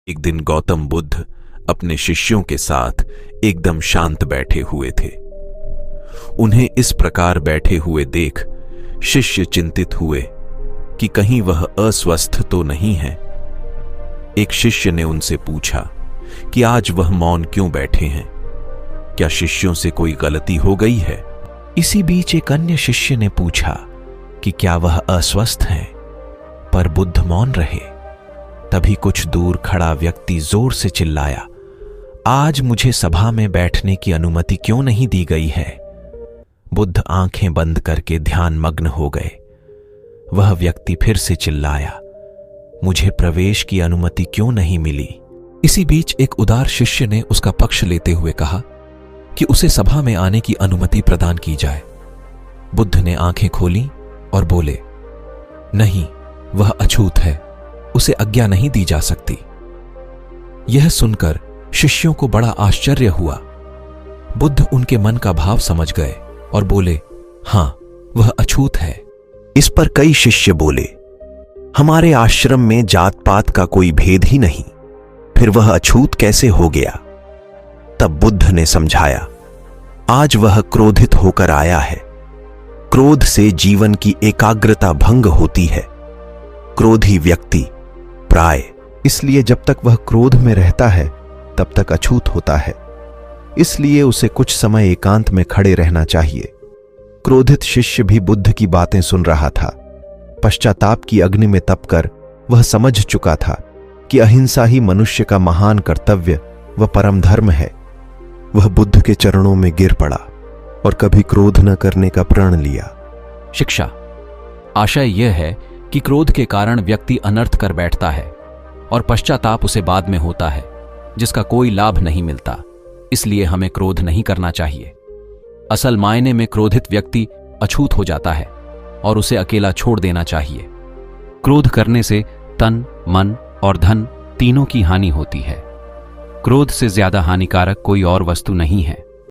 एक दिन गौतम बुद्ध अपने शिष्यों के साथ एकदम शांत बैठे हुए थे। उन्हें इस प्रकार बैठे हुए देख शिष्य चिंतित हुए कि कहीं वह अस्वस्थ तो नहीं है। एक शिष्य ने उनसे पूछा कि आज वह मौन क्यों बैठे हैं, क्या शिष्यों से कोई गलती हो गई है? इसी बीच एक अन्य शिष्य ने पूछा कि क्या वह अस्वस्थ हैं, पर बुद्ध मौन रहे। तभी कुछ दूर खड़ा व्यक्ति जोर से चिल्लाया, आज मुझे सभा में बैठने की अनुमति क्यों नहीं दी गई है? बुद्ध आंखें बंद करके ध्यान मग्न हो गए। वह व्यक्ति फिर से चिल्लाया, मुझे प्रवेश की अनुमति क्यों नहीं मिली? इसी बीच एक उदार शिष्य ने उसका पक्ष लेते हुए कहा कि उसे सभा में आने की अनुमति प्रदान की जाए। बुद्ध ने आंखें खोली और बोले, नहीं, वह अछूत है, उसे आज्ञा नहीं दी जा सकती। यह सुनकर शिष्यों को बड़ा आश्चर्य हुआ। बुद्ध उनके मन का भाव समझ गए और बोले, हां, वह अछूत है। इस पर कई शिष्य बोले, हमारे आश्रम में जात पात का कोई भेद ही नहीं, फिर वह अछूत कैसे हो गया? तब बुद्ध ने समझाया, आज वह क्रोधित होकर आया है। क्रोध से जीवन की एकाग्रता भंग होती है। क्रोधी व्यक्ति प्राय इसलिए जब तक वह क्रोध में रहता है तब तक अछूत होता है। इसलिए उसे कुछ समय एकांत में खड़े रहना चाहिए। क्रोधित शिष्य भी बुद्ध की बातें सुन रहा था। पश्चाताप की अग्नि में तपकर वह समझ चुका था कि अहिंसा ही मनुष्य का महान कर्तव्य व परम धर्म है। वह बुद्ध के चरणों में गिर पड़ा और कभी क्रोध न करने का प्रण लिया। शिक्षा आशय यह है कि क्रोध के कारण व्यक्ति अनर्थ कर बैठता है और पश्चाताप उसे बाद में होता है, जिसका कोई लाभ नहीं मिलता। इसलिए हमें क्रोध नहीं करना चाहिए। असल मायने में क्रोधित व्यक्ति अछूत हो जाता है और उसे अकेला छोड़ देना चाहिए। क्रोध करने से तन, मन और धन तीनों की हानि होती है। क्रोध से ज्यादा हानिकारक कोई और वस्तु नहीं है।